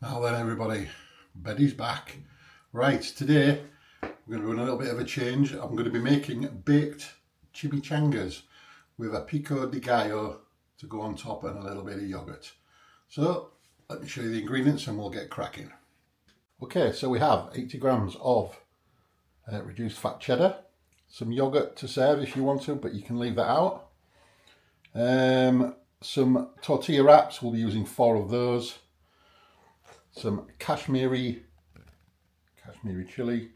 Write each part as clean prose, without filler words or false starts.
Now then everybody, Betty's back. Right, today we're going to do a little bit of a change. I'm going to be making baked chimichangas with a pico de gallo to go on top and a little bit of yoghurt. So let me show you the ingredients and we'll get cracking. Okay, so we have 80 grams of reduced fat cheddar, some yoghurt to serve if you want to, but you can leave that out. Some tortilla wraps, we'll be using 4 of those. Some Kashmiri chili,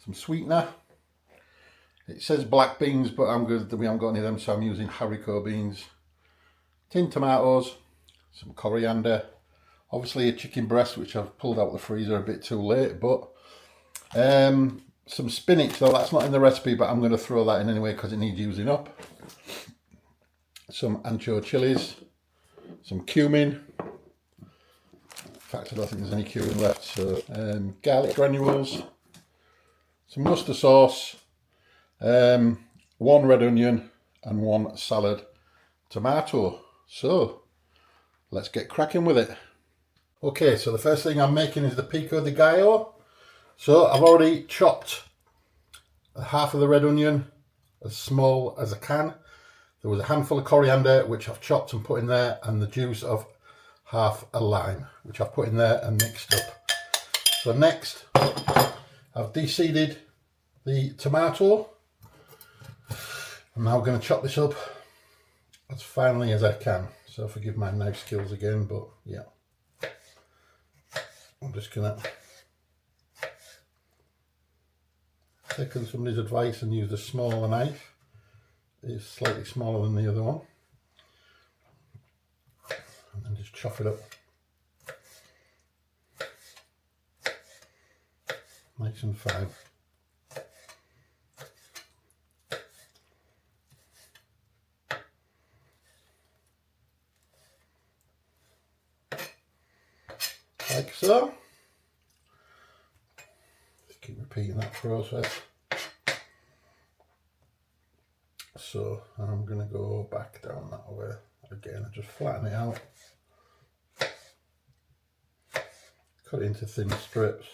some sweetener. It says black beans, but I'm good that we haven't got any of them, so I'm using haricot beans. Tin tomatoes, some coriander, obviously a chicken breast which I've pulled out of the freezer a bit too late, but some spinach, though that's not in the recipe, but I'm going to throw that in anyway because it needs using up. Some ancho chilies, some cumin. In fact, I don't think there's any cumin left. So garlic granules, some mustard sauce, 1 red onion and 1 salad tomato. So let's get cracking with it. Okay, so the first thing I'm making is the pico de gallo. So I've already chopped half of the red onion as small as I can. There was a handful of coriander which I've chopped and put in there, and the juice of half a lime which I've put in there and mixed up. So next I've de-seeded the tomato. I'm now going to chop this up as finely as I can, so forgive my knife skills again, but yeah, I'm just going to take on somebody's advice and use a smaller knife. It's slightly smaller than the other one. And then just chop it up nice and fine. Like so. Just keep repeating that process. So I'm going to go back down that way again and just flatten it out. Cut it into thin strips.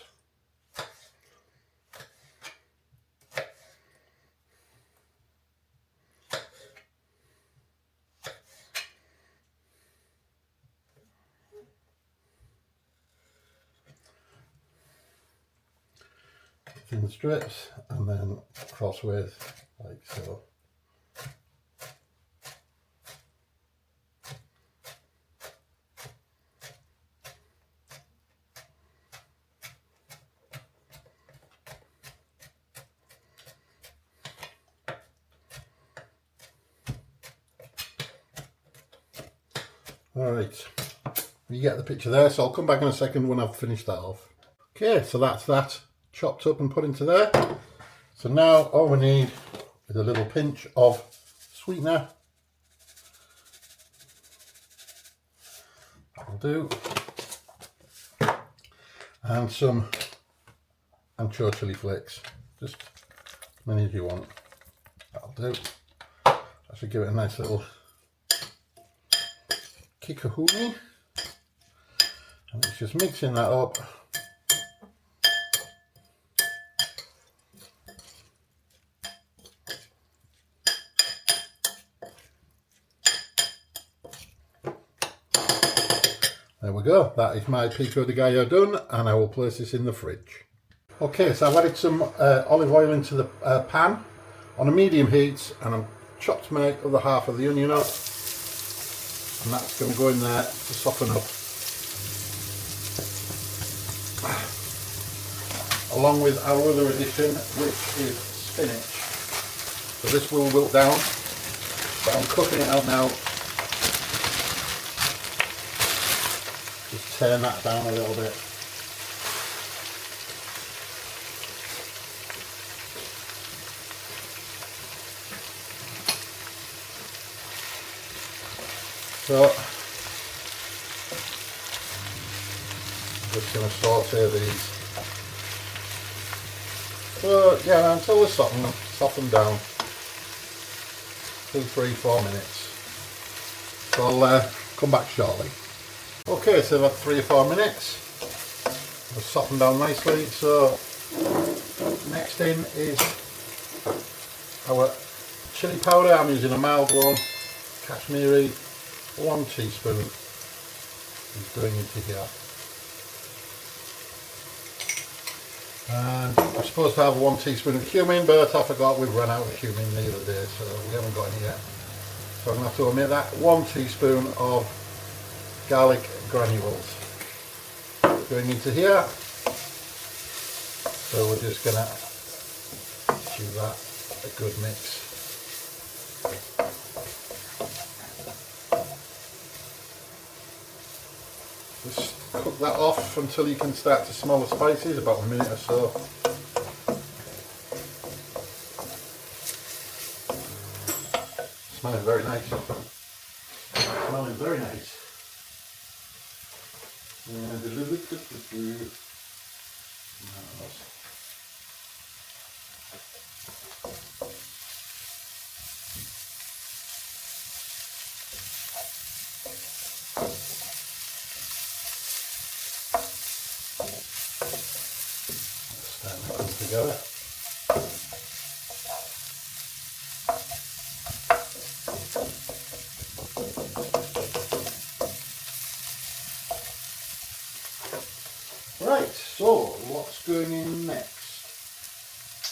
Thin strips and then crossways like so. Alright, you get the picture there, so I'll come back in a second when I've finished that off. Okay, so that's that chopped up and put into there. So now all we need is a little pinch of sweetener. That'll do. And some ancho chili flakes, just as many as you want. That'll do. That should give it a nice little kick-a-hooey. And it's just mixing that up. There we go, that is my pico de gallo done, and I will place this in the fridge. Okay, so I've added some olive oil into the pan on a medium heat, and I've chopped my other half of the onion up, and that's going to go in there to soften up. Along with our other addition, which is spinach. So this will wilt down, but I'm cooking it out now. Just turn that down a little bit. So I'm just going to saute these. So yeah, until they soften down. 2, 3, 4 minutes. So I'll come back shortly. Okay, so about 3 or 4 minutes. It's softened down nicely. So next in is our chili powder. I'm using a mild one, Kashmiri. 1 teaspoon is going into here. And I'm supposed to have 1 teaspoon of cumin, but I forgot we've run out of cumin the other day, so we haven't got any yet. So I'm going to have to omit that. 1 teaspoon of garlic granules going into here. So we're just going to give that a good mix. Just cook that off until you can start to smell the spices, about a minute or so. Smelling very nice. Smelling very nice. Starting to come together. Right, so what's going in next?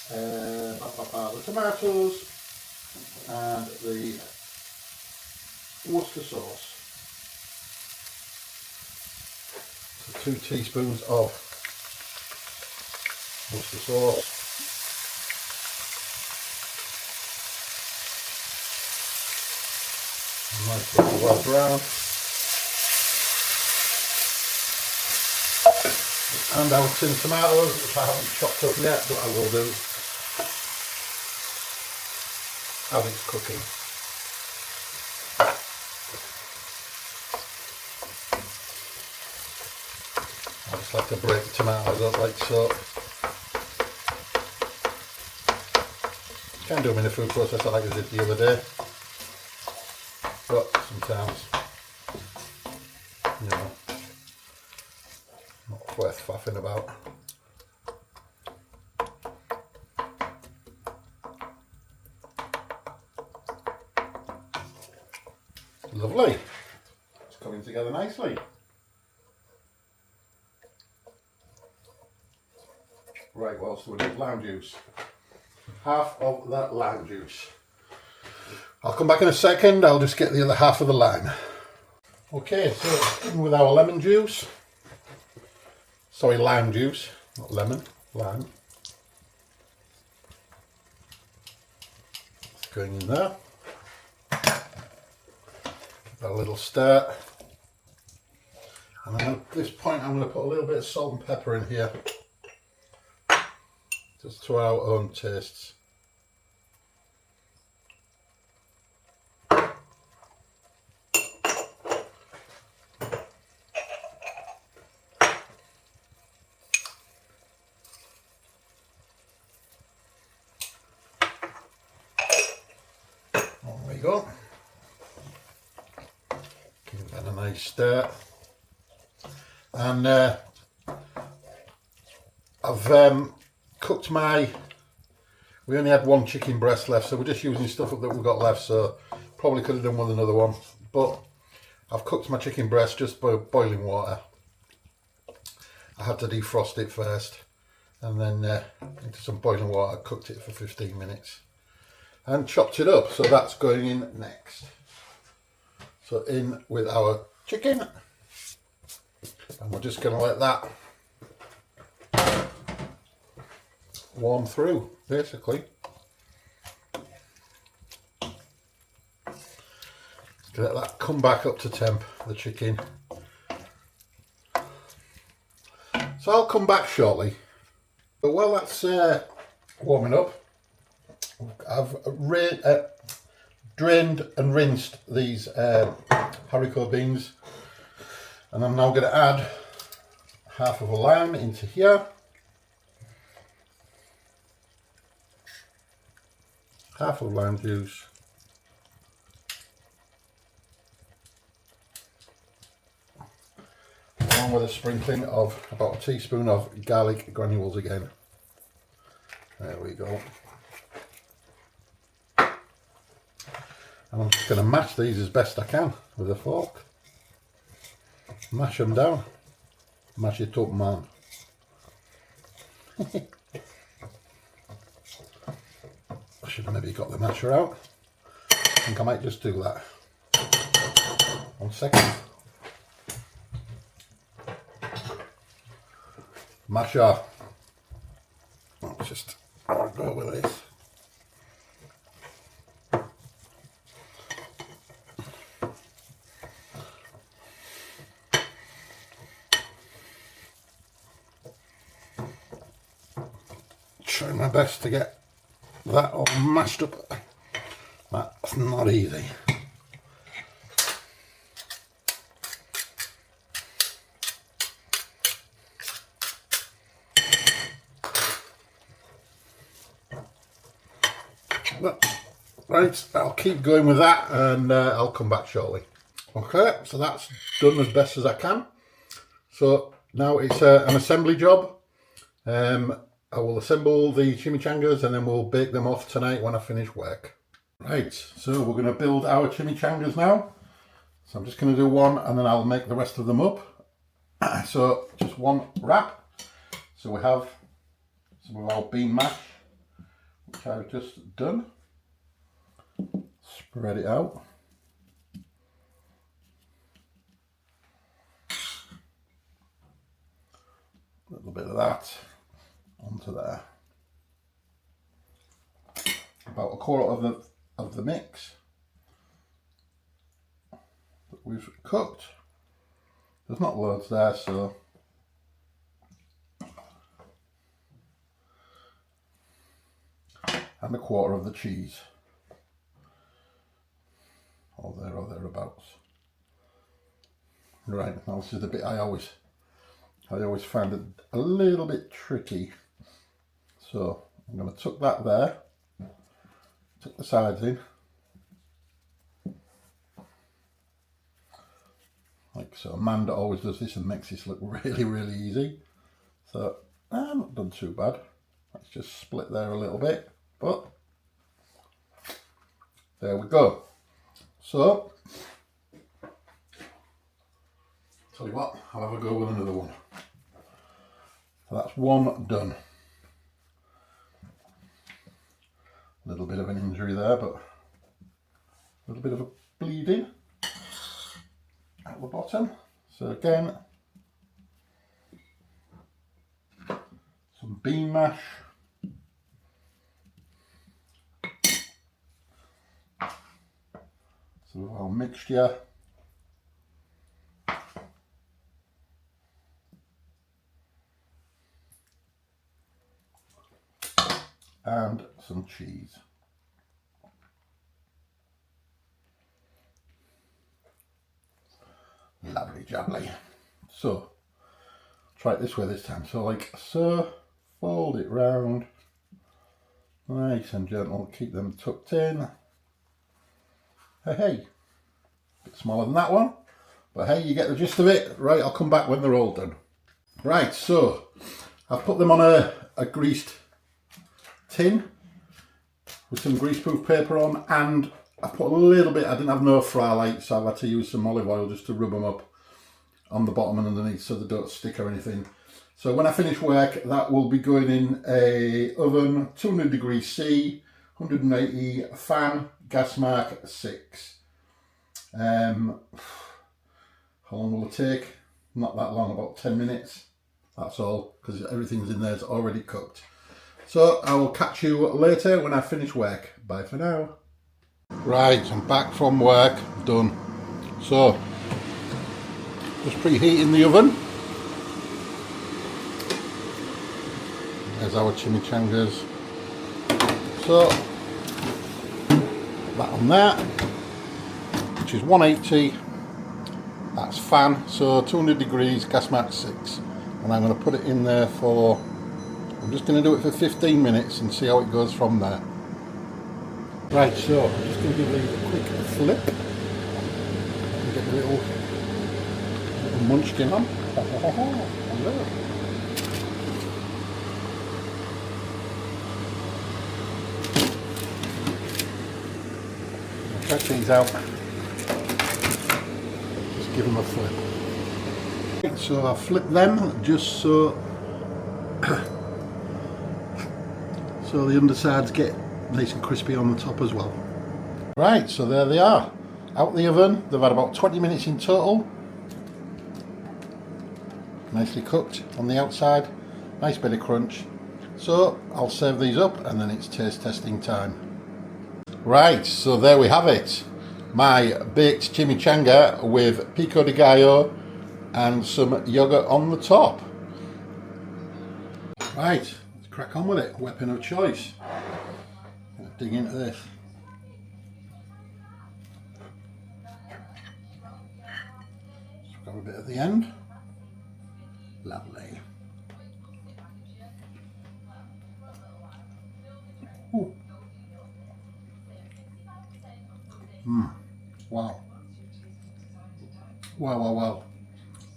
The tomatoes and the Worcester sauce. So 2 teaspoons of Worcester sauce. Nice little well brown. And our tin tomatoes, which I haven't chopped up yet, but I will do as it's cooking. I just like to break the tomatoes up like so. Can't do them in a food processor like I did the other day, but sometimes, you know, not worth faffing about. Lovely. It's coming together nicely. Right, what else do we need? Lime juice. Half of that lime juice. I'll come back in a second, I'll just get the other half of the lime. Okay, so in with our lemon juice. Sorry, lime juice, not lemon, lime. It's going in there. Give that a little stir. And then at this point I'm going to put a little bit of salt and pepper in here. Just to our own tastes. There we go. Give that a nice stir. And I've cooked we only had 1 chicken breast left, so we're just using stuff that we've got left, so probably could have done with another one, but I've cooked my chicken breast just by boiling water. I had to defrost it first and then into some boiling water, cooked it for 15 minutes and chopped it up, so that's going in next. So in with our chicken, and we're just going to let that warm through, basically. Let that come back up to temp, the chicken. So I'll come back shortly. But while that's warming up, I've drained and rinsed these haricot beans, and I'm now going to add half of a lime into here. Half of lime juice. along with a sprinkling of about a teaspoon of garlic granules again. There we go. And I'm just going to mash these as best I can with a fork. Mash them down. Mash it up, man. I should have maybe got the masher out. I think I might just do that. 1 second. Masher. Let's just go with this. Trying my best to get that all mashed up. That's not easy. Well, right, I'll keep going with that and I'll come back shortly. Okay, so that's done as best as I can. So now it's an assembly job. I will assemble the chimichangas and then we'll bake them off tonight when I finish work. Right, so we're going to build our chimichangas now. So I'm just going to do one and then I'll make the rest of them up. So just one wrap. So we have some of our bean mash, which I've just done. Spread it out. A little bit of that onto there. About a quarter of the mix that we've cooked. There's not loads there, so and a quarter of the cheese, or there or thereabouts. Right, now this is the bit I always find it a little bit tricky. So I'm going to tuck that there, tuck the sides in, like so. Amanda always does this and makes this look really, really easy. So I'm not done too bad. Let's just split there a little bit, but there we go. So, tell you what, I'll have a go with another one. So that's one done. A little bit of an injury there, but a little bit of a bleeding at the bottom. So again, some bean mash. Some of our mixture. And some cheese. Lovely jubbly. So, try it this way this time. So like so, fold it round. Nice and gentle, keep them tucked in. Hey, a bit smaller than that one. But hey, you get the gist of it. Right, I'll come back when they're all done. Right, so, I've put them on a greased tin with some greaseproof paper on, and I put a little bit, I didn't have no fry light, so I've had to use some olive oil just to rub them up on the bottom and underneath so they don't stick or anything. So when I finish work, that will be going in a oven, 200 degrees C, 180 fan, gas mark 6. How long will it take? Not that long, about 10 minutes. That's all, because everything's in there is already cooked. So I will catch you later when I finish work. Bye for now. Right, I'm back from work, done. So, just preheating the oven. There's our chimichangas. So, that on there, which is 180. That's fan, so 200 degrees, gas mark 6. And I'm going to put it in there for, I'm just going to do it for 15 minutes and see how it goes from there. Right, so I'm just going to give these a quick flip and get the little munchkin on. Check these out. Just give them a flip. So I flip them just so so the undersides get nice and crispy on the top as well. Right, so there they are. Out the oven. They've had about 20 minutes in total. Nicely cooked on the outside. Nice bit of crunch. So I'll serve these up and then it's taste testing time. Right, so there we have it. My baked chimichanga with pico de gallo and some yoghurt on the top. Right, let's crack on with it. Weapon of choice. I'm gonna dig into this. So grab a bit at the end. Lovely. Ooh. Wow. Wow.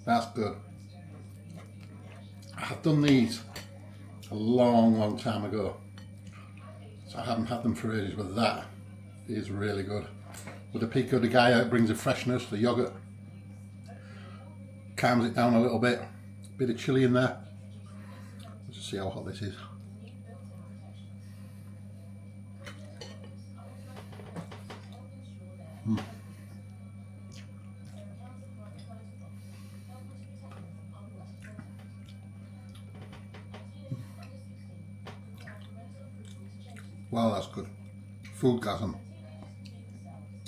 That's good. I've done these a long time ago. So I haven't had them for ages, but that is really good. With the pico de gallo, it brings a freshness. The yogurt calms it down a little bit. Bit of chilli in there. Let's just see how hot this is. Wow, that's good. Foodgasm.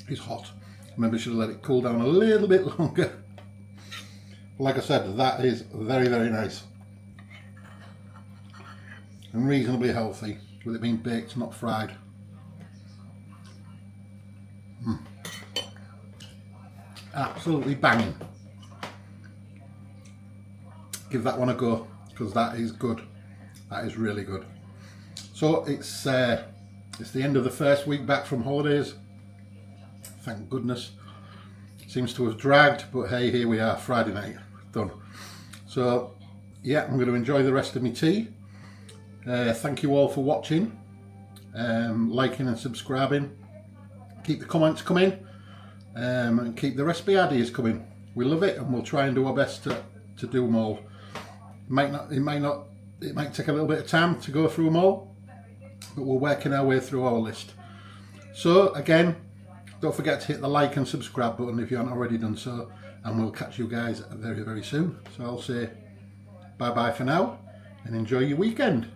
It's hot. Maybe I should have let it cool down a little bit longer. Like I said, that is very nice. And reasonably healthy, with it being baked, not fried. Absolutely banging. Give that one a go, because that is good. That is really good. So it's the end of the first week back from holidays. Thank goodness. Seems to have dragged, but hey, here we are, Friday night, done. So yeah, I'm going to enjoy the rest of my tea. Thank you all for watching, liking and subscribing. Keep the comments coming, and keep the recipe ideas coming. We love it, and we'll try and do our best to do them all. It might take a little bit of time to go through them all, but we're working our way through our list. So again, don't forget to hit the like and subscribe button if you haven't already done so, and we'll catch you guys very soon. So I'll say bye bye for now, and enjoy your weekend.